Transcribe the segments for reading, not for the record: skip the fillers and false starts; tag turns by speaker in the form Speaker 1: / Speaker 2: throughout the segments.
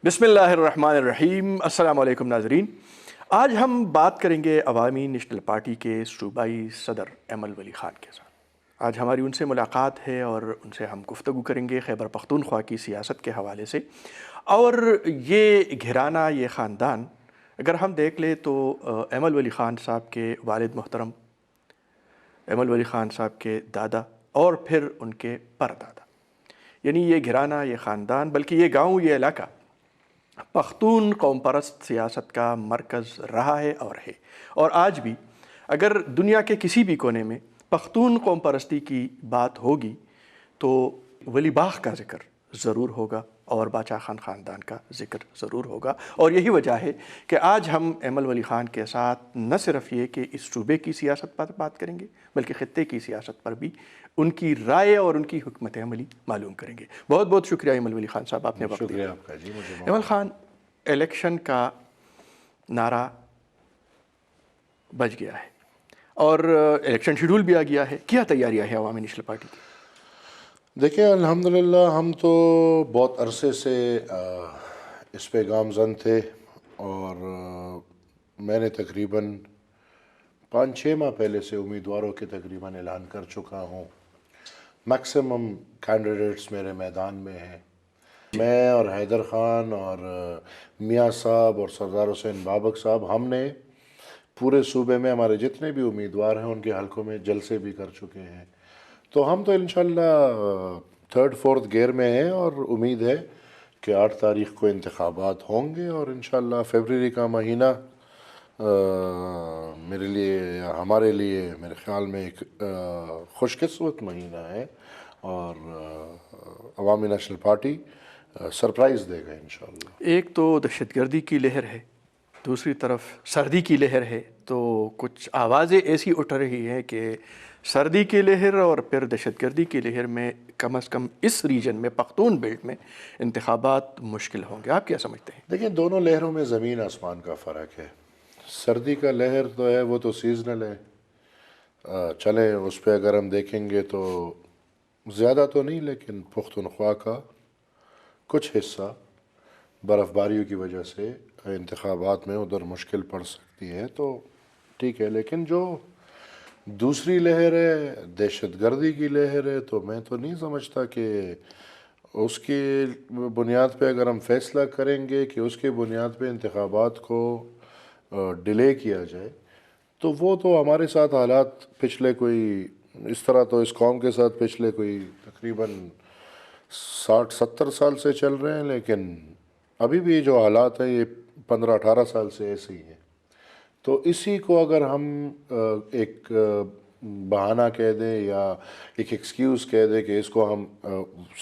Speaker 1: بسم اللہ الرحمن الرحیم۔ السلام علیکم ناظرین، آج ہم بات کریں گے عوامی نیشنل پارٹی کے صوبائی صدر ایمل ولی خان کے ساتھ۔ آج ہماری ان سے ملاقات ہے اور ان سے ہم گفتگو کریں گے خیبر پختونخوا کی سیاست کے حوالے سے۔ اور یہ گھرانہ، یہ خاندان اگر ہم دیکھ لیں تو ایمل ولی خان صاحب کے والد محترم، ایمل ولی خان صاحب کے دادا اور پھر ان کے پردادا، یعنی یہ گھرانہ، یہ خاندان، بلکہ یہ گاؤں، یہ علاقہ پختون قوم پرست سیاست کا مرکز رہا ہے اور ہے۔ اور آج بھی اگر دنیا کے کسی بھی کونے میں پختون قوم پرستی کی بات ہوگی تو ولی باغ کا ذکر ضرور ہوگا اور باچا خان خاندان کا ذکر ضرور ہوگا۔ اور یہی وجہ ہے کہ آج ہم ایمل ولی خان کے ساتھ نہ صرف یہ کہ اس صوبے کی سیاست پر بات کریں گے بلکہ خطے کی سیاست پر بھی ان کی رائے اور ان کی حکمت عملی معلوم کریں گے۔ بہت بہت شکریہ ایمل ولی خان صاحب، آپ نے وقت دیا۔
Speaker 2: شکریہ آپ کا جی، مجھے
Speaker 1: ایمل خان، الیکشن کا نعرہ بج گیا ہے اور الیکشن شیڈول بھی آ گیا ہے، کیا تیاریاں ہیں عوامی نیشنل پارٹی کی؟
Speaker 2: دیکھیں الحمدللہ ہم تو بہت عرصے سے اس پہ گامزن تھے اور میں نے تقریباً 5-6 ماہ پہلے سے امیدواروں کے تقریباً اعلان کر چکا ہوں۔ میکسیمم کینڈیڈیٹس میرے میدان میں ہیں۔ میں اور حیدر خان اور میاں صاحب اور سردار حسین بابک صاحب، ہم نے پورے صوبے میں ہمارے جتنے بھی امیدوار ہیں ان کے حلقوں میں جلسے بھی کر چکے ہیں۔ تو ہم تو انشاءاللہ 3rd-4th گیئر میں ہیں اور امید ہے کہ 8 تاریخ کو انتخابات ہوں گے اور انشاءاللہ فیبرری کا مہینہ میرے لیے یا ہمارے لیے میرے خیال میں ایک خوش قسمت مہینہ ہے اور عوامی نیشنل پارٹی سرپرائز دے گا انشاءاللہ۔
Speaker 1: ایک تو دہشت گردی کی لہر ہے، دوسری طرف سردی کی لہر ہے، تو کچھ آوازیں ایسی اٹھ رہی ہیں کہ سردی کی لہر اور پھر دہشت گردی کی لہر میں کم از کم اس ریجن میں، پختون بیلٹ میں، انتخابات مشکل ہوں گے۔ آپ کیا سمجھتے ہیں؟
Speaker 2: دیکھیں دونوں لہروں میں زمین آسمان کا فرق ہے۔ سردی کا لہر تو ہے، وہ تو سیزنل ہے، چلیں اس پہ اگر ہم دیکھیں گے تو زیادہ تو نہیں لیکن پختونخوا کا کچھ حصہ برف باریوں کی وجہ سے انتخابات میں ادھر مشکل پڑ سکتی ہے، تو ٹھیک ہے۔ لیکن جو دوسری لہر ہے، دہشت گردی کی لہر ہے، تو میں تو نہیں سمجھتا کہ اس کی بنیاد پہ اگر ہم فیصلہ کریں گے کہ اس کے بنیاد پہ انتخابات کو ڈیلے کیا جائے تو وہ تو ہمارے ساتھ حالات پچھلے کوئی اس طرح تو اس قوم کے ساتھ پچھلے کوئی تقریباً 60-70 سال سے چل رہے ہیں، لیکن ابھی بھی جو حالات ہیں یہ 15-18 سال سے ایسے ہی ہیں۔ تو اسی کو اگر ہم ایک بہانہ کہہ دیں یا ایک ایکسکیوز کہہ دیں کہ اس کو ہم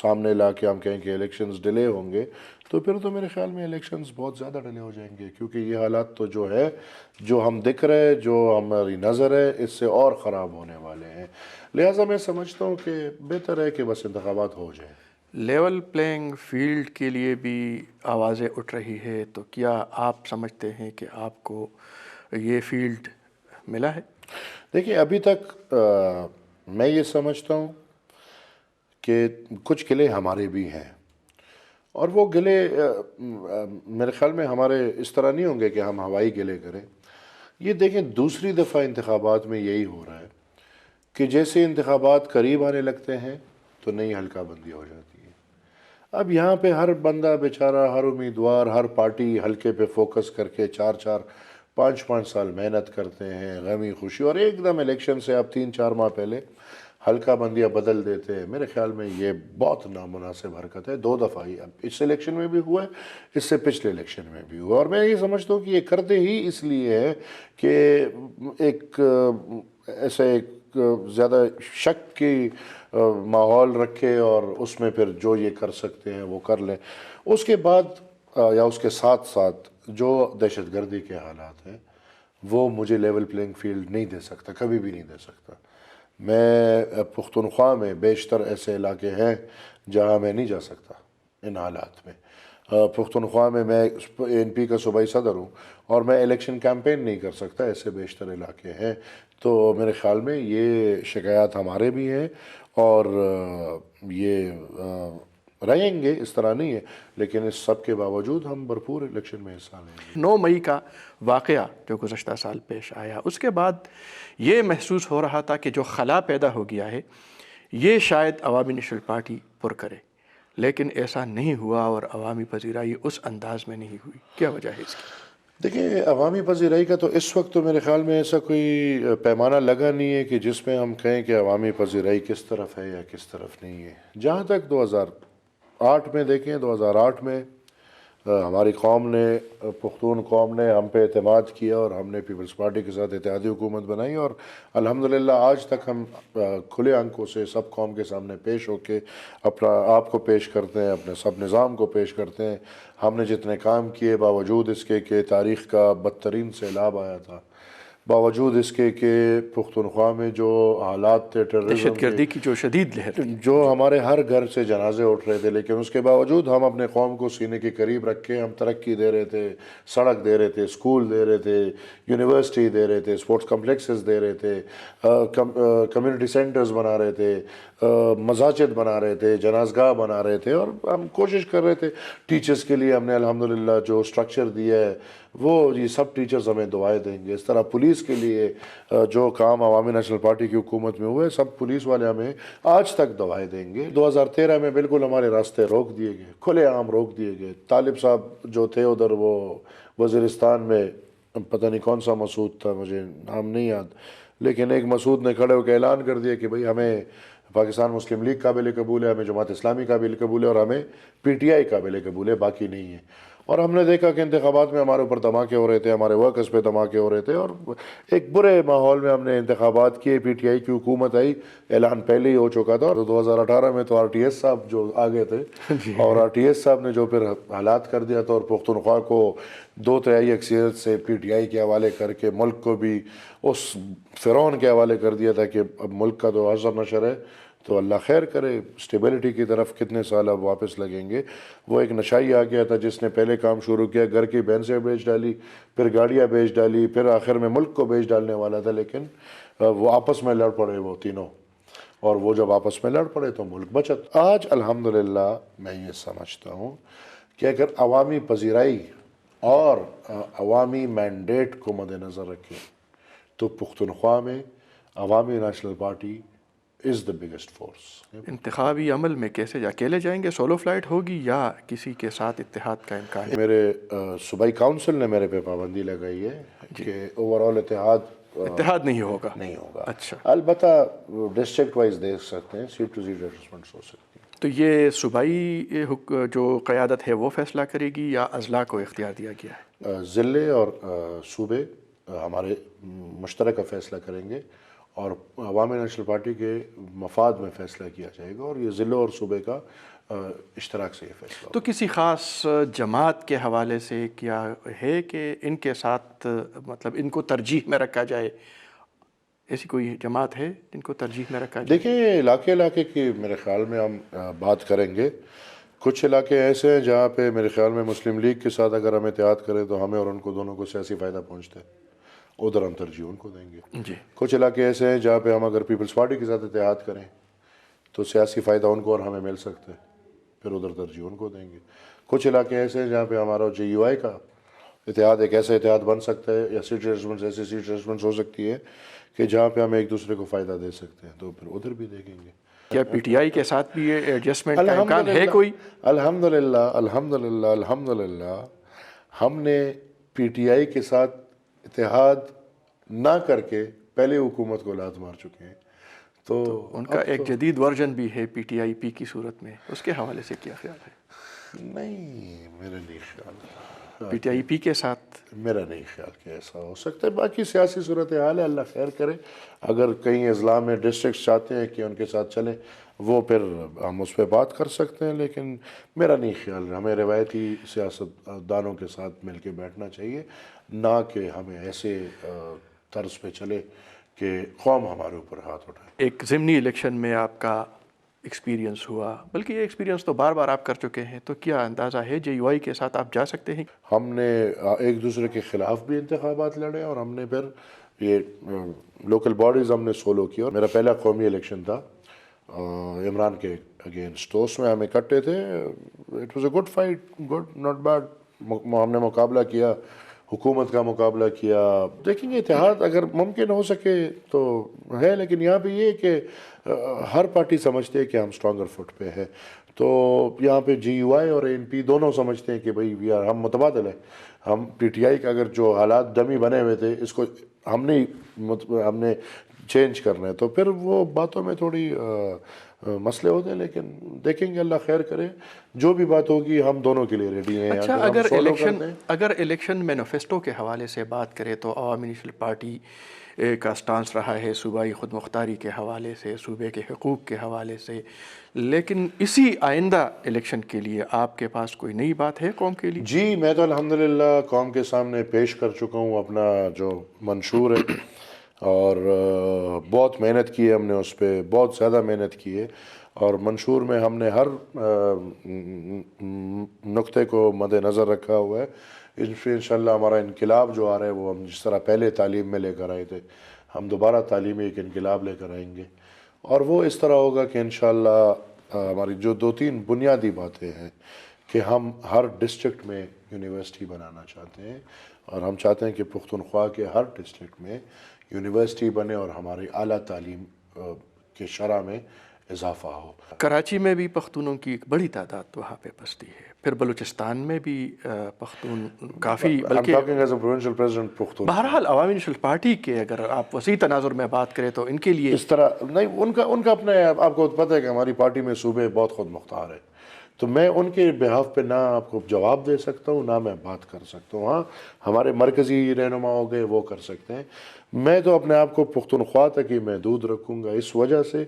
Speaker 2: سامنے لا کے ہم کہیں کہ الیکشنز ڈیلے ہوں گے، تو پھر تو میرے خیال میں الیکشنز بہت زیادہ ڈیلے ہو جائیں گے، کیونکہ یہ حالات تو جو ہے، جو ہم دکھ رہے، جو ہماری نظر ہے، اس سے اور خراب ہونے والے ہیں۔ لہٰذا میں سمجھتا ہوں کہ بہتر ہے کہ بس انتخابات ہو جائیں۔
Speaker 1: لیول پلینگ فیلڈ کے لیے بھی آوازیں اٹھ رہی ہے، تو کیا آپ سمجھتے ہیں کہ آپ کو یہ فیلڈ ملا ہے؟
Speaker 2: دیکھیں ابھی تک میں یہ سمجھتا ہوں کہ کچھ قلعے ہمارے بھی ہیں اور وہ قلعے میرے خیال میں ہمارے اس طرح نہیں ہوں گے کہ ہم ہوائی قلعے کریں۔ یہ دیکھیں دوسری دفعہ انتخابات میں یہی ہو رہا ہے کہ جیسے انتخابات قریب آنے لگتے ہیں تو نئی حلقہ بندی ہو جاتی ہے۔ اب یہاں پہ ہر بندہ بیچارہ، ہر امیدوار، ہر پارٹی حلقے پہ فوکس کر کے 4-4 5-5 سال محنت کرتے ہیں، غمی خوشی، اور ایک دم الیکشن سے اب 3-4 ماہ پہلے حلقہ بندیاں بدل دیتے ہیں۔ میرے خیال میں یہ بہت نامناسب حرکت ہے۔ 2 دفعہ ہی، اب اس الیکشن میں بھی ہوا ہے، اس سے پچھلے الیکشن میں بھی ہوا، اور میں یہ سمجھتا ہوں کہ یہ کرتے ہی اس لیے ہے کہ ایک ایسے ایک زیادہ شک کی ماحول رکھے اور اس میں پھر جو یہ کر سکتے ہیں وہ کر لیں۔ اس کے بعد یا اس کے ساتھ ساتھ جو دہشت گردی کے حالات ہیں وہ مجھے لیول پلینگ فیلڈ نہیں دے سکتا، کبھی بھی نہیں دے سکتا۔ میں پختونخوا میں بیشتر ایسے علاقے ہیں جہاں میں نہیں جا سکتا ان حالات میں۔ پختونخوا میں NP کا صوبائی صدر ہوں اور میں الیکشن کیمپین نہیں کر سکتا، ایسے بیشتر علاقے ہیں۔ تو میرے خیال میں یہ شکایات ہمارے بھی ہیں اور یہ رہیں گے، اس طرح نہیں ہے، لیکن اس سب کے باوجود ہم بھرپور الیکشن میں حصہ لیں گے۔
Speaker 1: 9 مئی کا واقعہ جو گزشتہ سال پیش آیا، اس کے بعد یہ محسوس ہو رہا تھا کہ جو خلا پیدا ہو گیا ہے یہ شاید عوامی نیشنل پارٹی پر کرے، لیکن ایسا نہیں ہوا اور عوامی پذیرائی اس انداز میں نہیں ہوئی۔ کیا وجہ ہے اس کی؟
Speaker 2: دیکھیں، عوامی پذیرائی کا تو اس وقت تو میرے خیال میں ایسا کوئی پیمانہ لگا نہیں ہے کہ جس میں ہم کہیں کہ عوامی پذیرائی کس طرف ہے یا کس طرف نہیں ہے۔ جہاں تک 2008 میں دیکھیں، 2008 میں ہماری قوم نے، پختون قوم نے ہم پہ اعتماد کیا اور ہم نے پیپلز پارٹی کے ساتھ اتحادی حکومت بنائی، اور الحمدللہ آج تک ہم کھلے آنکھوں سے سب قوم کے سامنے پیش ہو کے اپنا آپ کو پیش کرتے ہیں، اپنے سب نظام کو پیش کرتے ہیں۔ ہم نے جتنے کام کیے، باوجود اس کے کہ تاریخ کا بدترین سیلاب آیا تھا، باوجود اس کے کہ پختونخوا میں جو حالات تھے ٹیررزم
Speaker 1: دہشت گردی کی جو شدید لہر تھی،
Speaker 2: جو ہمارے ہر گھر سے جنازے اٹھ رہے تھے، لیکن اس کے باوجود ہم اپنے قوم کو سینے کے قریب رکھ کے ہم ترقی دے رہے تھے، سڑک دے رہے تھے، اسکول دے رہے تھے، یونیورسٹی دے رہے تھے، اسپورٹس کمپلیکسز دے رہے تھے، کمیونٹی سینٹرز بنا رہے تھے، مساجد بنا رہے تھے، جنازگاہ بنا رہے تھے، اور ہم کوشش کر رہے تھے۔ ٹیچرز کے لیے ہم نے الحمدللہ جو اسٹرکچر دیا ہے وہ یہ سب ٹیچرز ہمیں دعائیں دیں گے۔ اس طرح پولیس کے لیے جو کام عوامی نیشنل پارٹی کی حکومت میں ہوئے، سب پولیس والے ہمیں آج تک دعائیں دیں گے۔ 2013 میں بالکل ہمارے راستے روک دیے گئے، کھلے عام روک دیے گئے۔ طالب صاحب جو تھے ادھر، وہ وزیرستان میں، پتہ نہیں کون سا مسعود تھا، مجھے نام نہیں یاد، لیکن ایک مسعود نے کھڑے ہو کے اعلان کر دیا کہ بھئی ہمیں پاکستان مسلم لیگ قابل قبول ہے، ہمیں جماعت اسلامی قابل قبول ہے، اور ہمیں پی ٹی آئی قابل قبول ہے، باقی نہیں ہے۔ اور ہم نے دیکھا کہ انتخابات میں ہمارے اوپر دھماکے ہو رہے تھے، ہمارے ورکرز پہ دھماکے ہو رہے تھے، اور ایک برے ماحول میں ہم نے انتخابات کیے۔ پی ٹی آئی کی حکومت آئی، اعلان پہلے ہی ہو چکا تھا، اور 2018 میں تو آر ٹی ایس صاحب جو آگے تھے، اور آر ٹی ایس صاحب نے جو پھر حالات کر دیا تھا، اور پختونخوا کو 2/3 اکثریت سے پی ٹی آئی کے حوالے کر کے ملک کو بھی اس فرعون کے حوالے کر دیا تھا کہ اب ملک کا تو حشر نشر ہے۔ تو اللہ خیر کرے، اسٹیبلٹی کی طرف کتنے سال اب واپس لگیں گے۔ وہ ایک نشائی آ گیا تھا جس نے پہلے کام شروع کیا، گھر کی بھینسیں بیچ ڈالی، پھر گاڑیاں بیچ ڈالی، پھر آخر میں ملک کو بیچ ڈالنے والا تھا، لیکن وہ آپس میں لڑ پڑے وہ تینوں، اور وہ جب آپس میں لڑ پڑے تو ملک بچت۔ آج الحمدللہ میں یہ سمجھتا ہوں کہ اگر عوامی پذیرائی اور عوامی مینڈیٹ کو مد نظر رکھیں تو پختونخوا میں عوامی national party is the biggest force.
Speaker 1: انتخابی عمل میں کیسے اکیلے جائیں گے؟ سولو فلائٹ ہوگی یا کسی کے ساتھ اتحاد کا امکان ہے؟
Speaker 2: میرے صوبائی کاؤنسل نے میرے پہ پابندی لگائی ہے کہ اوور آل
Speaker 1: اتحاد نہیں ہوگا؟
Speaker 2: نہیں ہوگا۔
Speaker 1: اچھا،
Speaker 2: البتہ ڈسٹرکٹ وائز دیکھ سکتے ہیں، سیٹ ٹو سیٹ ایڈجسٹمنٹس ہو سکتی ہیں۔
Speaker 1: تو یہ صوبائی جو قیادت ہے وہ فیصلہ کرے گی یا اضلاع کو اختیار دیا گیا ہے؟
Speaker 2: ضلع اور صوبے ہمارے مشترکہ فیصلہ کریں گے، اور عوامی نیشنل پارٹی کے مفاد میں فیصلہ کیا جائے گا، اور یہ ضلع اور صوبے کا اشتراک سے یہ فیصلہ ہوگا۔
Speaker 1: تو کسی خاص جماعت کے حوالے سے کیا ہے کہ ان کے ساتھ مطلب ان کو ترجیح میں رکھا جائے؟ ایسی کوئی جماعت ہے جن کو ترجیح میں رکھا جائے؟
Speaker 2: دیکھیں، علاقے کی میرے خیال میں ہم بات کریں گے۔ کچھ علاقے ایسے ہیں جہاں پہ میرے خیال میں مسلم لیگ کے ساتھ اگر ہم اتحاد کریں تو ہمیں اور ان کو دونوں کو سیاسی فائدہ پہنچتا ہے، ادھر ہم ترجیح ان کو دیں گے۔
Speaker 1: جی،
Speaker 2: کچھ علاقے ایسے ہیں جہاں پہ ہم اگر پیپلز پارٹی کے ساتھ اتحاد کریں تو سیاسی فائدہ ان کو اور ہمیں مل سکتا ہے، پھر ادھر ترجیح ان کو دیں گے۔ کچھ علاقے ایسے ہیں جہاں پہ ہمارا جے یو آئی کا اتحاد ایک ایسا اتحاد بن سکتا ہے، یا سیٹ ایڈجسٹمنٹس ایسی سیٹ ایڈجسٹمنٹس ہو سکتی ہے کہ جہاں پہ ہم ایک دوسرے کو فائدہ دے سکتے ہیں، تو پھر ادھر بھی دیکھیں گے۔
Speaker 1: کیا پی ٹی آئی کے ساتھ بھی یہ ایڈجسٹمنٹ کا امکان ہے کوئی؟
Speaker 2: الحمدللہ ہم نے پی ٹی آئی کے ساتھ اتحاد نہ کر کے پہلے حکومت کو لات مار چکے ہیں، تو
Speaker 1: ان کا ایک جدید ورژن بھی ہے پی ٹی آئی پی کی صورت میں، اس کے حوالے سے کیا خیال ہے؟
Speaker 2: نہیں، میرا نہیں خیال،
Speaker 1: پی ٹی آئی پی کے ساتھ
Speaker 2: میرا نہیں خیال کہ ایسا ہو سکتا ہے۔ باقی سیاسی صورتحال ہے، اللہ خیر کرے۔ اگر کہیں اضلاع میں ڈسٹرکٹس چاہتے ہیں کہ ان کے ساتھ چلیں، وہ پھر ہم اس پہ بات کر سکتے ہیں، لیکن میرا نہیں خیال، ہمیں روایتی سیاست دانوں کے ساتھ مل کے بیٹھنا چاہیے، نہ کہ ہمیں ایسے طرز پہ چلے کہ قوم ہمارے اوپر ہاتھ اٹھائے۔
Speaker 1: ایک ضمنی الیکشن میں آپ کا ایکسپیرینس ہوا، بلکہ یہ ایکسپیرینس تو بار بار آپ کر چکے ہیں، تو کیا اندازہ ہے جے یو آئی کے ساتھ آپ جا سکتے ہیں؟
Speaker 2: ہم نے ایک دوسرے کے خلاف بھی انتخابات لڑے، اور ہم نے پھر یہ لوکل باڈیز ہم نے سولو کیا، اور میرا پہلا قومی الیکشن تھا عمران کے اگینسٹ، تو اس میں ہم اکٹھے تھے. It was a good fight, good not bad. ہم نے مقابلہ کیا، حکومت کا مقابلہ کیا. دیکھیں گے اتحاد اگر ممکن ہو سکے تو ہے، لیکن یہاں پہ یہ کہ ہر پارٹی سمجھتے ہے کہ ہم اسٹرانگر فٹ پہ ہے. تو یہاں پہ جی یو آئی اور این پی دونوں سمجھتے ہیں کہ بھائی ہم متبادل ہیں. ہم پی ٹی آئی کا اگر جو حالات ڈمی بنے ہوئے تھے اس کو ہم نے چینج کرنا ہے، تو پھر وہ باتوں میں تھوڑی مسئلے ہوتے ہیں. لیکن دیکھیں گے، اللہ خیر کرے، جو بھی بات ہوگی ہم دونوں کے لیے ریڈی ہیں.
Speaker 1: اچھا،
Speaker 2: اگر ہم سولو کرتے ہیں.
Speaker 1: اگر الیکشن مینیفیسٹو کے حوالے سے بات کریں تو عوامی نیشنل پارٹی کا سٹانس رہا ہے صوبائی خود مختاری کے حوالے سے، صوبے کے حقوق کے حوالے سے، لیکن اسی آئندہ الیکشن کے لیے آپ کے پاس کوئی نئی بات ہے قوم کے لیے؟
Speaker 2: جی، میں تو الحمدللہ قوم کے سامنے پیش کر چکا ہوں اپنا جو منشور ہے، اور بہت محنت کی ہے ہم نے اس پہ، بہت زیادہ محنت کی ہے. اور منشور میں ہم نے ہر نقطے کو مد نظر رکھا ہوا ہے. انشاءاللہ ہمارا انقلاب جو آ رہا ہے وہ ہم جس طرح پہلے تعلیم میں لے کر آئے تھے، ہم دوبارہ تعلیمی ایک انقلاب لے کر آئیں گے. اور وہ اس طرح ہوگا کہ انشاءاللہ ہماری جو 2-3 بنیادی باتیں ہیں کہ ہم ہر ڈسٹرکٹ میں یونیورسٹی بنانا چاہتے ہیں، اور ہم چاہتے ہیں کہ پختونخوا کے ہر ڈسٹرکٹ میں یونیورسٹی بنے اور ہماری اعلیٰ تعلیم کے شرح میں اضافہ ہو.
Speaker 1: کراچی میں بھی پختونوں کی ایک بڑی تعداد وہاں پہ بستی ہے، پھر بلوچستان میں بھی پختون کافی، بلکہ بہرحال عوامی نیشنل پارٹی کے اگر آپ وسیع تناظر میں بات کریں تو ان کے لیے
Speaker 2: اس طرح نہیں، ان کا اپنے، آپ کو پتہ ہے کہ ہماری پارٹی میں صوبے بہت خود مختار ہے، تو میں ان کے بہاف پہ نہ آپ کو جواب دے سکتا ہوں، نہ میں بات کر سکتا ہوں. ہاں، ہمارے مرکزی رہنما ہو گئے، وہ کر سکتے ہیں. میں تو اپنے آپ کو پختونخوا تک ہی محدود رکھوں گا، اس وجہ سے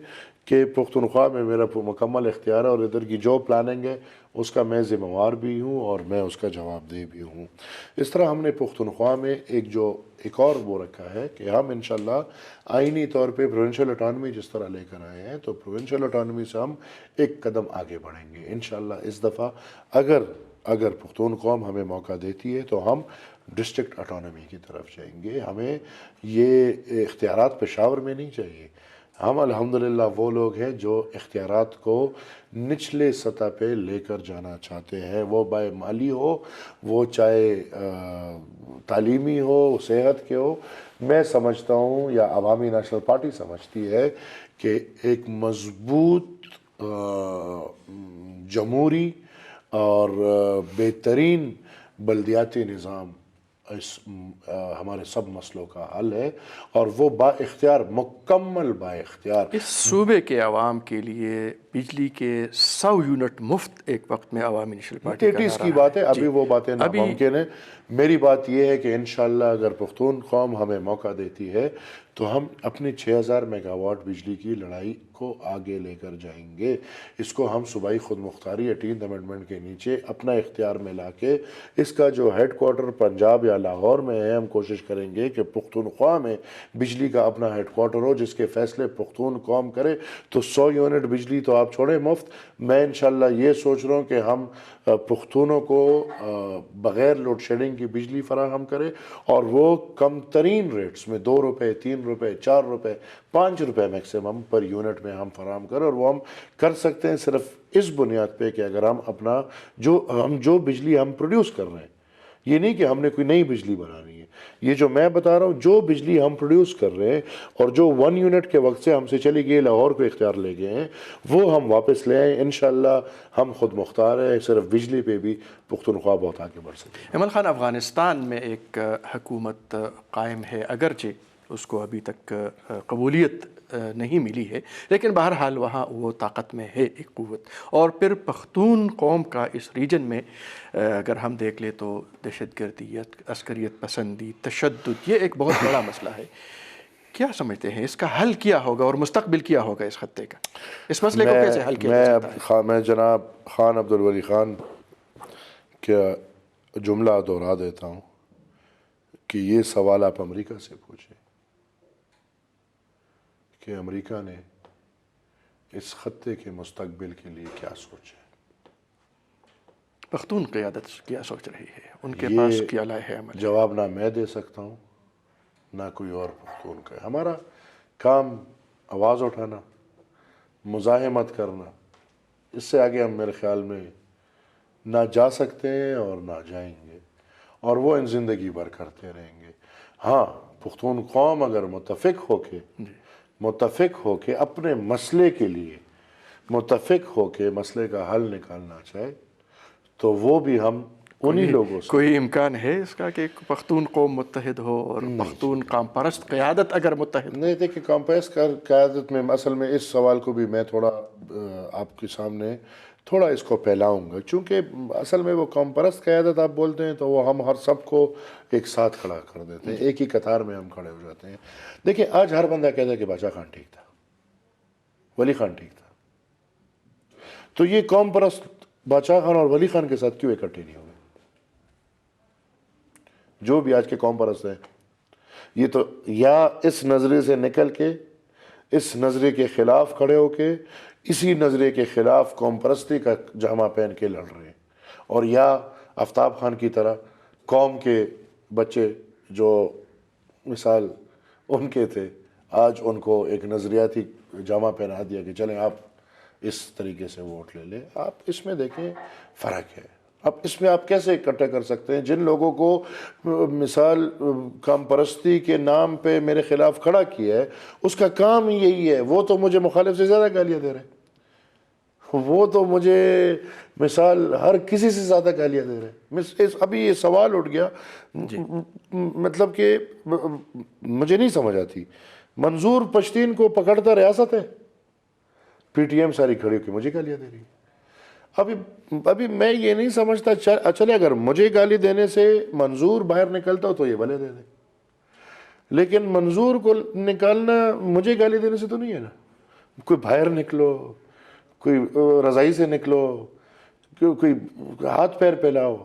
Speaker 2: کہ پختونخوا میں میرا مکمل اختیار ہے، اور ادھر کی جو پلاننگ ہے اس کا میں ذمہ وار بھی ہوں اور میں اس کا جواب دہ بھی ہوں. اس طرح ہم نے پختونخوا میں ایک اور وہ رکھا ہے کہ ہم انشاءاللہ آئینی طور پہ پروونشل اٹانومی جس طرح لے کر آئے ہیں، تو پروونشل اٹانومی سے ہم ایک قدم آگے بڑھیں گے انشاءاللہ. اس دفعہ اگر پختون قوم ہمیں موقع دیتی ہے تو ہم ڈسٹرکٹ اٹانومی کی طرف جائیں گے. ہمیں یہ اختیارات پشاور میں نہیں چاہیے. ہم الحمدللہ وہ لوگ ہیں جو اختیارات کو نچلے سطح پہ لے کر جانا چاہتے ہیں، وہ بائے مالی ہو، وہ چاہے تعلیمی ہو، صحت کے ہو. میں سمجھتا ہوں، یا عوامی نیشنل پارٹی سمجھتی ہے کہ ایک مضبوط جمہوری اور بہترین بلدیاتی نظام ہمارے سب مسئلوں کا حل ہے، اور وہ با اختیار، مکمل با اختیار.
Speaker 1: اس صوبے کے عوام کے لیے بجلی کے 100 یونٹ مفت ایک وقت میں عوامی نیشنل پارٹی کا
Speaker 2: کی بات ہے. ابھی وہ باتیں ناممکن ہیں. میری بات یہ ہے کہ انشاءاللہ اگر پختون قوم ہمیں موقع دیتی ہے تو ہم اپنی 6000 میگا واٹ بجلی کی لڑائی کو آگے لے کر جائیں گے. اس کو ہم صوبائی خود مختاری 18th امنڈمنٹ کے نیچے اپنا اختیار میں لا کے، اس کا جو ہیڈ کوارٹر پنجاب یا لاہور میں ہے، ہم کوشش کریں گے کہ پختونخوا میں بجلی کا اپنا ہیڈ کوارٹر ہو، جس کے فیصلے پختون قوم کرے. تو 100 یونٹ بجلی تو آپ چھوڑیں مفت. میں انشاءاللہ یہ سوچ رہا ہوں کہ ہم پختونوں کو بغیر لوڈ شیڈنگ کی بجلی فراہم کرے، اور وہ کم ترین ریٹس میں 2 روپے، 3 روپے، 4 روپے، 5 روپے میکسیمم پر یونٹ میں ہم فراہم کریں. اور وہ ہم کر سکتے ہیں صرف اس بنیاد پہ کہ اگر ہم اپنا جو بجلی ہم پروڈیوس کر رہے ہیں، یہ نہیں کہ ہم نے کوئی نئی بجلی بنانی ہے، یہ جو میں بتا رہا ہوں جو بجلی ہم پروڈیوس کر رہے ہیں اور جو 1 یونٹ کے وقت سے ہم سے چلی گئی، لاہور کو اختیار لے گئے ہیں، وہ ہم واپس لے آئیں. انشاءاللہ ہم خود مختار ہیں. صرف بجلی پہ بھی پختونخوا بہت آگے بڑھ سکتے ہیں.
Speaker 1: ایمن خان، افغانستان میں ایک حکومت قائم ہے، اگرچہ اس کو ابھی تک قبولیت نہیں ملی ہے، لیکن بہرحال وہاں وہ طاقت میں ہے، ایک قوت. اور پھر پختون قوم کا اس ریجن میں اگر ہم دیکھ لیں تو دہشت گردیت، عسکریت پسندی، تشدد، یہ ایک بہت بڑا مسئلہ ہے. کیا سمجھتے ہیں اس کا حل کیا ہوگا اور مستقبل کیا ہوگا اس خطے کا؟ اس مسئلے کو کیسے حل کیا جا سکتا ہے؟
Speaker 2: میں جناب خان عبدالولی خان کا جملہ دہرا دیتا ہوں کہ یہ سوال آپ امریکہ سے پوچھیں کہ امریکہ نے اس خطے کے مستقبل کے لیے کیا سوچا ہے.
Speaker 1: پختون قیادت کیا سوچ رہی ہے، ان کے پاس کیا لائحہ عمل ہے؟
Speaker 2: جواب نہ میں دے سکتا ہوں، نہ کوئی اور پختون کا. ہمارا کام آواز اٹھانا، مزاحمت کرنا، اس سے آگے ہم میرے خیال میں نہ جا سکتے ہیں اور نہ جائیں گے، اور وہ ان زندگی بھر کرتے رہیں گے۔ ہاں، پختون قوم اگر متفق ہو کے اپنے مسئلے کے لیے متفق ہو کے مسئلے کا حل نکالنا چاہے تو وہ بھی ہم انہی لوگوں سے۔
Speaker 1: کوئی امکان ہے اس کا کہ پختون قوم متحد ہو اور پختون قوم پرست قیادت اگر متحد ہو؟
Speaker 2: نہیں، دیکھیں کامپیس قیادت میں اصل میں اس سوال کو بھی میں تھوڑا آپ کے سامنے تھوڑا اس کو پھیلاؤں گا، چونکہ اصل میں وہ قوم پرست قیادت آپ بولتے ہیں تو وہ ہم ہر سب کو ایک ساتھ کھڑا کر دیتے ہیں، ایک ہی قطار میں ہم کھڑے ہو جاتے ہیں۔ دیکھیں آج ہر بندہ کہتا ہے کہ بادشاہ خان ٹھیک تھا، ولی خان ٹھیک تھا، تو یہ قوم پرست بادشاہ خان اور ولی خان کے ساتھ کیوں اکٹھے نہیں ہوئے؟ جو بھی آج کے قوم پرست ہیں یہ تو یا اس نظریے سے نکل کے اس نظریے کے خلاف کھڑے ہو کے اسی نظریے کے خلاف قوم پرستی کا جامہ پہن کے لڑ رہے ہیں، اور یا آفتاب خان کی طرح قوم کے بچے جو مثال ان کے تھے آج ان کو ایک نظریاتی جامہ پہنا دیا کہ چلیں آپ اس طریقے سے ووٹ لے لیں۔ آپ اس میں دیکھیں فرق ہے۔ اب اس میں آپ کیسے اکٹھا کر سکتے ہیں جن لوگوں کو مثال قوم پرستی کے نام پہ میرے خلاف کھڑا کیا ہے، اس کا کام یہی ہے، وہ تو مجھے مخالف سے زیادہ گالیاں دے رہے ہیں، وہ تو مجھے مثال ہر کسی سے زیادہ گالیاں دے رہے ہیں۔ ابھی یہ سوال اٹھ گیا، مطلب کہ مجھے نہیں سمجھ آتی، منظور پشتین کو پکڑتا ریاست ہے، پی ٹی ایم ساری کھڑی ہو کے مجھے گالیاں دے رہی ہے۔ ابھی میں یہ نہیں سمجھتا، چلے اگر مجھے گالی دینے سے منظور باہر نکلتا ہو تو یہ بھلے دے دے، لیکن منظور کو نکالنا مجھے گالی دینے سے تو نہیں ہے نا۔ کوئی باہر نکلو، کوئی رضائی سے نکلو، کوئی ہاتھ پیر پھیلاؤ،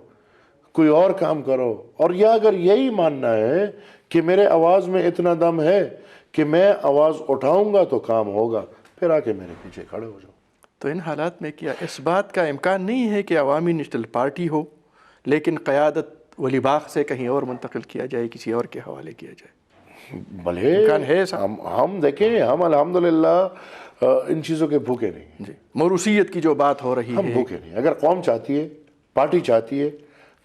Speaker 2: کوئی اور کام کرو، اور یا اگر یہی ماننا ہے کہ میرے آواز میں اتنا دم ہے کہ میں آواز اٹھاؤں گا تو کام ہوگا، پھر آ کے میرے پیچھے کھڑے ہو جاؤ۔
Speaker 1: تو ان حالات میں کیا اس بات کا امکان نہیں ہے کہ عوامی نیشنل پارٹی ہو لیکن قیادت ولی باغ سے کہیں اور منتقل کیا جائے، کسی اور کے حوالے کیا جائے؟
Speaker 2: بھلے
Speaker 1: امکان ہے ایسا؟
Speaker 2: ہم دیکھیں، ہم الحمدللہ ان چیزوں کے بھوکے نہیں ہیں۔
Speaker 1: جی، موروثیت کی جو بات ہو رہی
Speaker 2: ہم
Speaker 1: ہے،
Speaker 2: بھوکے نہیں، اگر قوم چاہتی ہے، پارٹی چاہتی ہے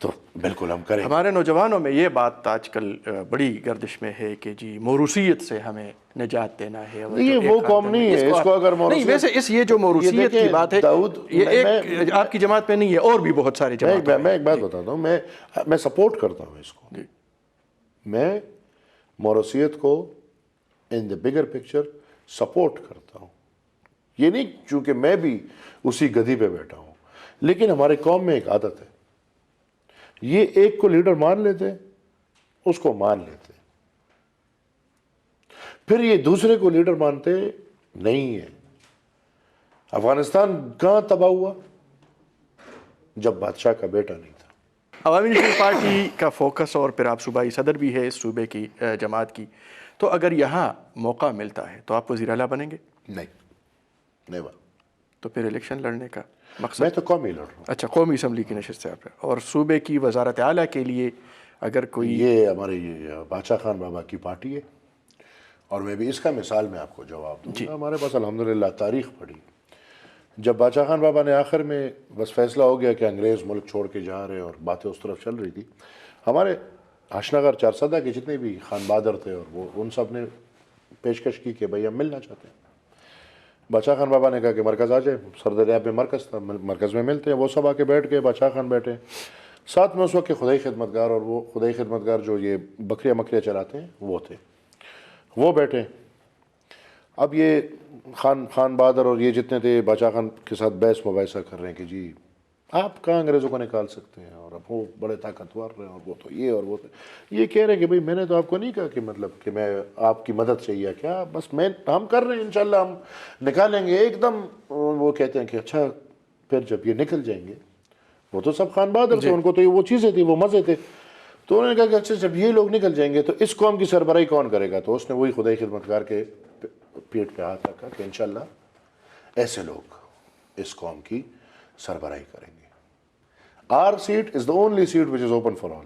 Speaker 2: تو بالکل ہم کریں گے۔
Speaker 1: ہمارے نوجوانوں میں یہ بات آج کل بڑی گردش میں ہے کہ جی موروثیت سے ہمیں نجات دینا ہے۔
Speaker 2: یہ وہ قوم نہیں ہے، اس کو اگر
Speaker 1: نہیں، ویسے یہ جو موروثیت کی بات ہے یہ ایک آپ کی جماعت میں نہیں ہے، اور بھی بہت سارے جماعت
Speaker 2: میں ایک بات بتاتا ہوں، میں سپورٹ کرتا ہوں اس کو، میں موروثیت کو ان دی بگر پکچر سپورٹ کرتا ہوں، یہ نہیں چونکہ میں بھی اسی گدی پہ بیٹھا ہوں، لیکن ہمارے قوم میں ایک عادت ہے، یہ ایک کو لیڈر مان لیتے، اس کو مان لیتے، پھر یہ دوسرے کو لیڈر مانتے نہیں ہے۔ افغانستان کہاں تباہ ہوا؟ جب بادشاہ کا بیٹا نہیں تھا۔
Speaker 1: عوامی نیشنل پارٹی کا فوکس، اور پھر آپ صوبائی صدر بھی ہے اس صوبے کی جماعت کی، تو اگر یہاں موقع ملتا ہے تو آپ وزیر اعلیٰ بنیں گے؟
Speaker 2: نہیں بات،
Speaker 1: تو پھر الیکشن لڑنے کا مقصد؟
Speaker 2: میں تو قومی لڑ رہا ہوں۔
Speaker 1: اچھا، قومی اسمبلی کی نشست سے آپ، اور صوبے کی وزارت اعلیٰ کے لیے اگر کوئی؟
Speaker 2: یہ ہمارے بادشاہ خان بابا کی پارٹی ہے، اور میں بھی اس کا مثال میں آپ کو جواب دوں گا۔ ہمارے پاس الحمدللہ تاریخ پڑھی، جب بادشاہ خان بابا نے آخر میں بس فیصلہ ہو گیا کہ انگریز ملک چھوڑ کے جا رہے اور باتیں اس طرف چل رہی تھی، ہمارے آشناگر چارسدہ کے جتنے بھی خان بہادر تھے اور وہ ان سب نے پیشکش کی کہ بھئی ہم ملنا چاہتے ہیں۔ بادشاہ خان بابا نے کہا کہ مرکز آ جائے، سردریاب میں مرکز تھا، مرکز میں ملتے ہیں۔ وہ سب آ کے بیٹھ کے بادشاہ خان بیٹھے، ساتھ میں اس وقت کے خدائی خدمتگار، اور وہ خدائی خدمتگار جو یہ بکریاں مکریاں چلاتے ہیں وہ تھے، وہ بیٹھے۔ اب یہ خان بہادر اور یہ جتنے تھے بادشاہ خان کے ساتھ بحث مباحثہ کر رہے ہیں کہ جی آپ کہاں انگریزوں کو نکال سکتے ہیں، اور اب وہ بڑے طاقتور رہے، اور وہ تو یہ اور وہ تو یہ کہہ رہے ہیں کہ بھئی میں نے تو آپ کو نہیں کہا کہ مطلب کہ میں آپ کی مدد چاہیے کیا، بس ہم کر رہے ہیں، انشاءاللہ ہم نکالیں گے۔ ایک دم وہ کہتے ہیں کہ اچھا پھر جب یہ نکل جائیں گے، وہ تو سب خان بہادر تھے، ان کو تو یہ وہ چیزیں تھی، وہ مزے تھے، تو انہوں نے کہا کہ اچھا جب یہ لوگ نکل جائیں گے تو اس قوم کی سربراہی کون کرے گا؟ تو اس نے وہی خدائی خدمتگار کے پیٹ پہ ہاتھ رکھا کہ انشاءاللہ ایسے لوگ اس قوم کی سربراہی کریں گے۔ Our seat is the only seat which is open for all.